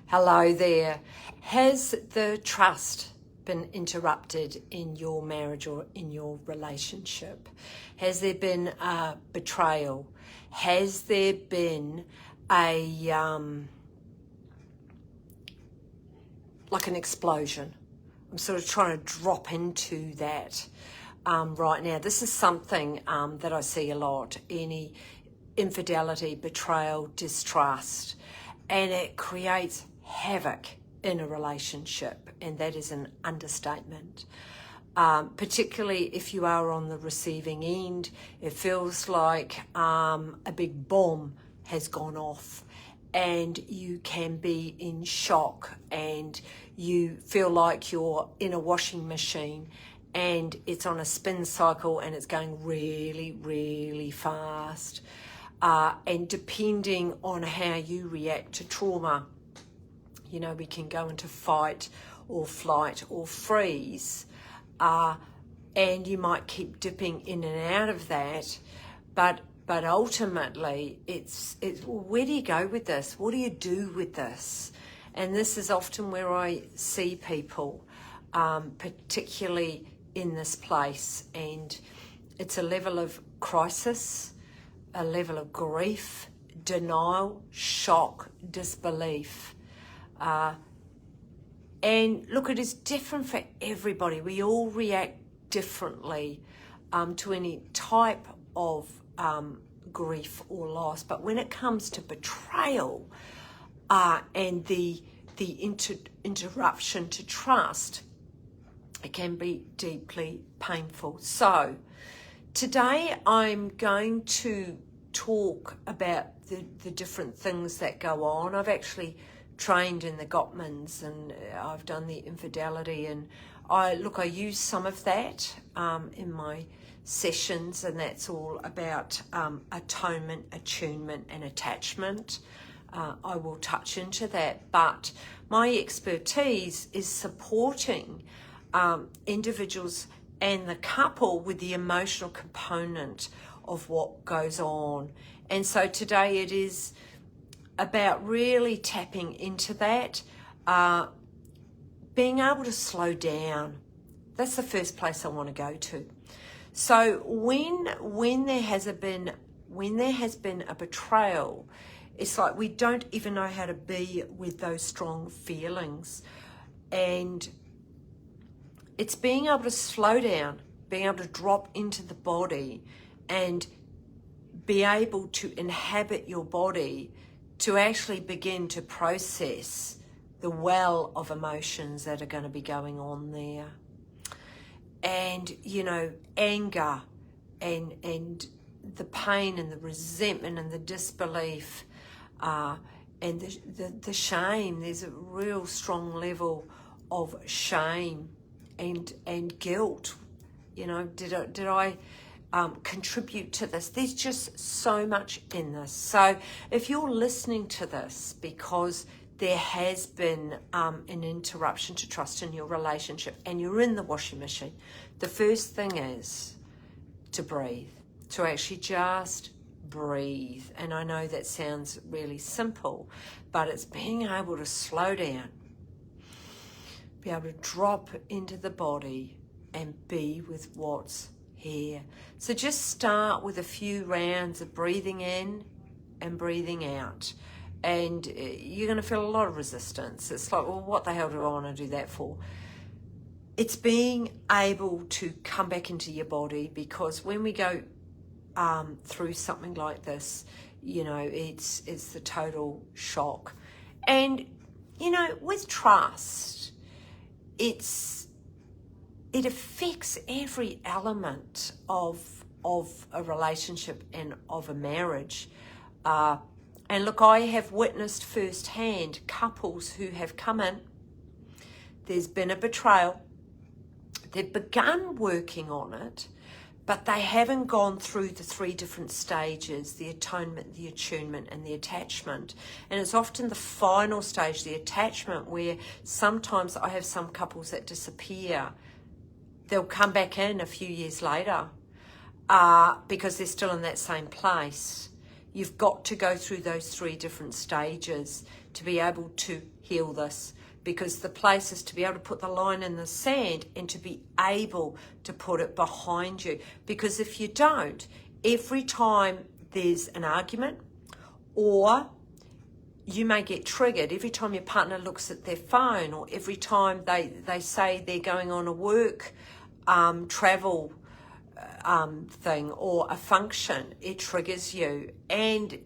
Hello there. Has the trust been interrupted in your marriage or in your relationship? Has there been a betrayal? Has there been a like an explosion? I'm sort of trying to drop into that right now. This is something that I see a lot. Any infidelity, betrayal, distrust, and it creates havoc in a relationship, and that is an understatement. Particularly if you are on the receiving end, it feels like a big bomb has gone off, and you can be in shock, and you feel like you're in a washing machine and it's on a spin cycle and it's going really, really fast. And depending on how you react to trauma, you know, we can go into fight or flight or freeze, and you might keep dipping in and out of that, but ultimately it's well, where do you go with this? What do you do with this? And this is often where I see people, particularly in this place, and it's a level of crisis, a level of grief, denial, shock, disbelief. And look, it is different for everybody. We all react differently to any type of grief or loss. But when it comes to betrayal and the interruption to trust, it can be deeply painful. So today I'm going to talk about the different things that go on. I've actually trained in the Gottmans, and I've done the infidelity, and I use some of that in my sessions, and that's all about atonement, attunement and attachment. I will touch into that, but my expertise is supporting individuals and the couple with the emotional component of what goes on. And so today it is about really tapping into that, being able to slow down. That's the first place I want to go to. So when there has been a betrayal, it's like we don't even know how to be with those strong feelings, and it's being able to slow down, being able to drop into the body and be able to inhabit your body to actually begin to process the well of emotions that are going to be going on there. And, you know, anger and the pain and the resentment and the disbelief and the shame. There's a real strong level of shame and guilt. You know, did I contribute to this? There's just so much in this. So if you're listening to this because there has been an interruption to trust in your relationship and you're in the washing machine, the first thing is to breathe, to actually just breathe. And I know that sounds really simple, but it's being able to slow down, be able to drop into the body and be with what's here. So just start with a few rounds of breathing in and breathing out, and you're going to feel a lot of resistance. It's like, well, what the hell do I want to do that for? It's being able to come back into your body, because when we go through something like this, you know, it's the total shock. And, you know, with trust, it affects every element of a relationship and of a marriage. And look, I have witnessed firsthand couples who have come in, there's been a betrayal, they've begun working on it, but they haven't gone through the three different stages: the atonement, the attunement and the attachment. And it's often the final stage, the attachment, where sometimes I have some couples that disappear. They'll come back in a few years later because they're still in that same place. You've got to go through those 3 different stages to be able to heal this, because the place is to be able to put the line in the sand and to be able to put it behind you. Because if you don't, every time there's an argument, or you may get triggered every time your partner looks at their phone, or every time they say they're going on a work travel thing or a function, it triggers you. And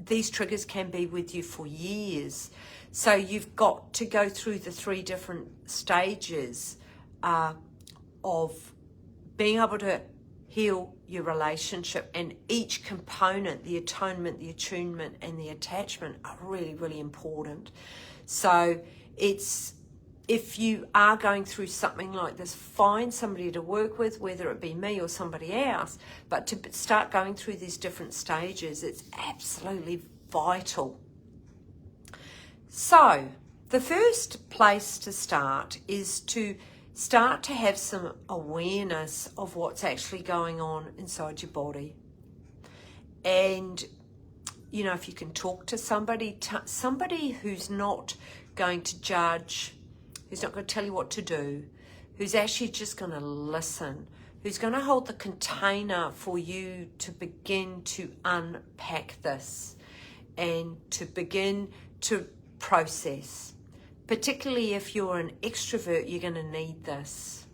these triggers can be with you for years. So you've got to go through the 3 different stages of being able to heal your relationship, and each component, the atonement, the attunement, and the attachment, are really, really important. So if you are going through something like this, find somebody to work with, whether it be me or somebody else, but to start going through these different stages, it's absolutely vital. So the first place to start is to start to have some awareness of what's actually going on inside your body. And, you know, if you can talk to somebody who's not going to judge, who's not going to tell you what to do, who's actually just going to listen, who's going to hold the container for you to begin to unpack this and to begin to process. Particularly if you're an extrovert, you're going to need this.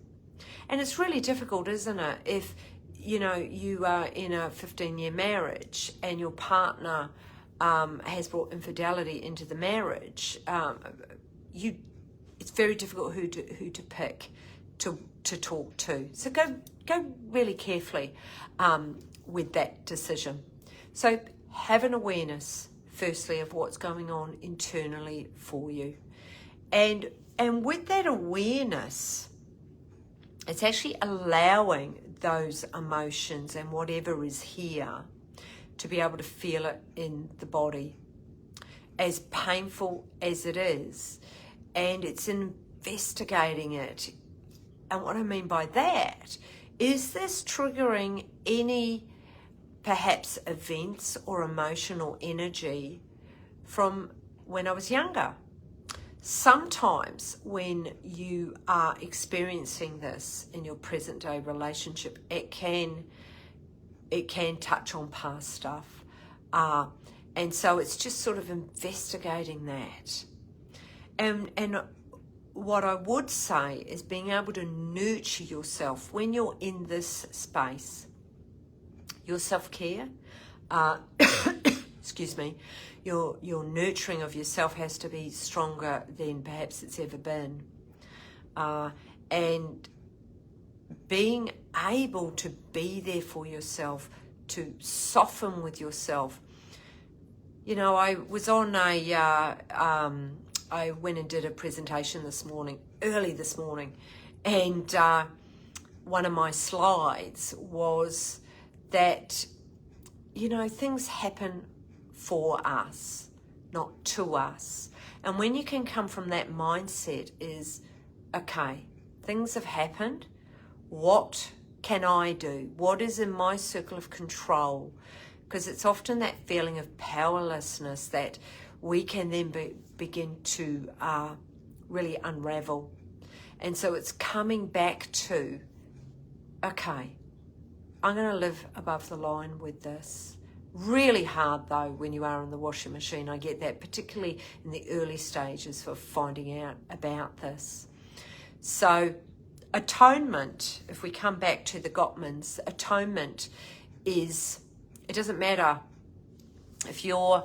And it's really difficult, isn't it? If, you know, you are in a 15-year marriage and your partner has brought infidelity into the marriage, it's very difficult who to pick to talk to. So go really carefully with that decision. So have an awareness, firstly, of what's going on internally for you. And with that awareness, it's actually allowing those emotions and whatever is here to be able to feel it in the body, as painful as it is. And it's investigating it. And what I mean by that is this triggering any perhaps events or emotional energy from when I was younger. Sometimes when you are experiencing this in your present day relationship, it can touch on past stuff. And so it's just sort of investigating that. And what I would say is being able to nurture yourself when you're in this space. Your self-care, excuse me, your nurturing of yourself has to be stronger than perhaps it's ever been. And being able to be there for yourself, to soften with yourself. You know, I was on I went and did a presentation early this morning, and one of my slides was that, you know, things happen for us, not to us. And when you can come from that mindset is, okay, things have happened. What can I do? What is in my circle of control? Because it's often that feeling of powerlessness that we can then begin to really unravel. And so it's coming back to, okay, I'm going to live above the line with this. Really hard though when you are in the washing machine. I get that, particularly in the early stages for finding out about this. So atonement, if we come back to the Gottmans, atonement is, it doesn't matter if you're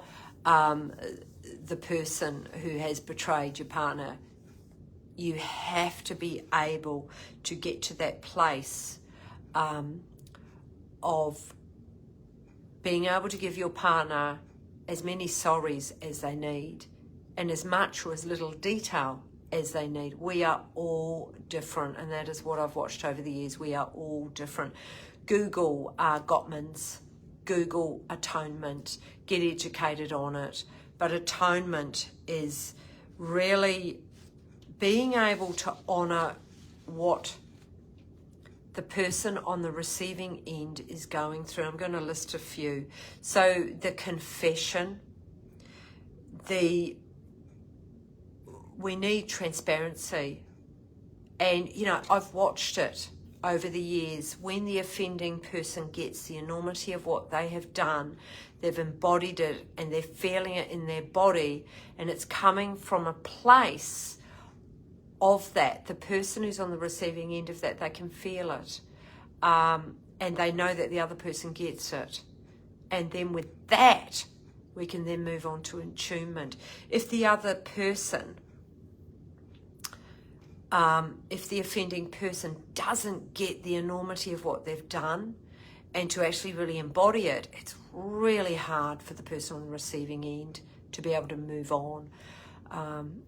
the person who has betrayed your partner, you have to be able to get to that place of being able to give your partner as many sorries as they need and as much or as little detail as they need. We are all different, and that is what I've watched over the years. We are all different. Google Gottmans, Google atonement, get educated on it. But atonement is really being able to honour what the person on the receiving end is going through. I'm going to list a few. So the confession, we need transparency. And, you know, I've watched it over the years. When the offending person gets the enormity of what they have done, they've embodied it and they're feeling it in their body, and it's coming from a place of that. The person who's on the receiving end of that, they can feel it. And they know that the other person gets it. And then with that, we can then move on to attunement. If the other person, if the offending person doesn't get the enormity of what they've done and to actually really embody it, it's really hard for the person on the receiving end to be able to move on.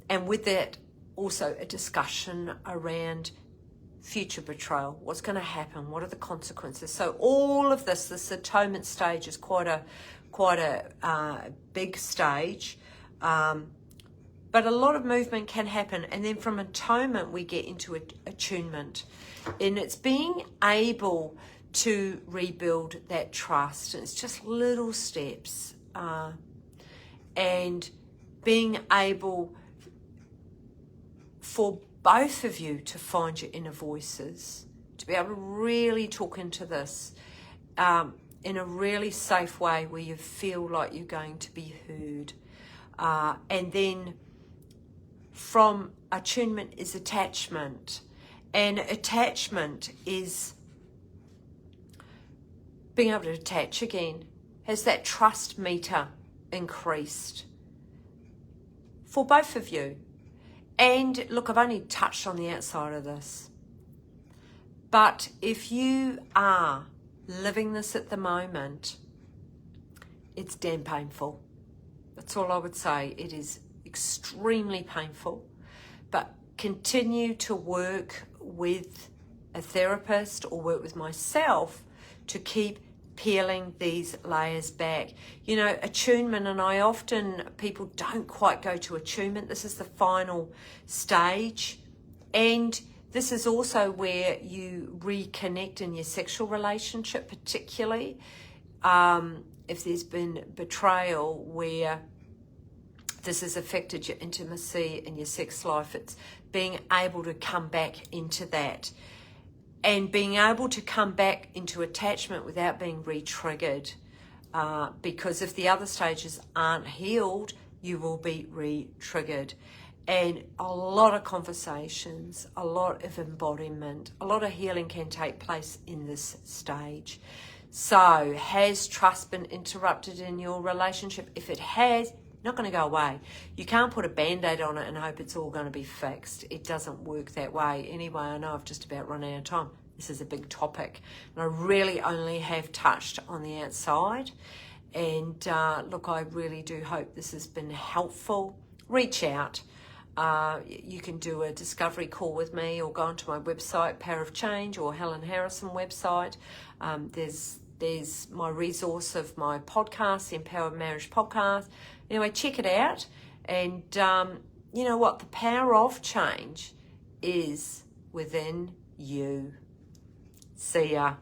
And with that, also a discussion around future betrayal. What's going to happen? What are the consequences? So all of this atonement stage is quite a big stage. But a lot of movement can happen. And then from atonement, we get into attunement. And it's being able to rebuild that trust. And it's just little steps. And being able for both of you to find your inner voices, to be able to really talk into this in a really safe way where you feel like you're going to be heard. And then from attunement is attachment. And attachment is being able to attach again. Has that trust meter increased for both of you? And look, I've only touched on the outside of this. But if you are living this at the moment, it's damn painful. That's all I would say. It is extremely painful. But continue to work with a therapist or work with myself to keep peeling these layers back. You know, attunement, and people don't quite go to attunement. This is the final stage. And this is also where you reconnect in your sexual relationship, particularly if there's been betrayal where this has affected your intimacy and your sex life. It's being able to come back into that. And being able to come back into attachment without being re-triggered. Because if the other stages aren't healed, you will be re-triggered. And a lot of conversations, a lot of embodiment, a lot of healing can take place in this stage. So has trust been interrupted in your relationship? If it has, not going to go away. You can't put a band-aid on it and hope it's all going to be fixed. It doesn't work that way. Anyway, I know I've just about run out of time. This is a big topic, and I really only have touched on the outside. And look, I really do hope this has been helpful. Reach out. You can do a discovery call with me, or go onto my website, Power of Change, or Helen Harrison website. There's my resource of my podcast, the Empowered Marriage Podcast. Anyway, check it out. And you know what? The power of change is within you. See ya.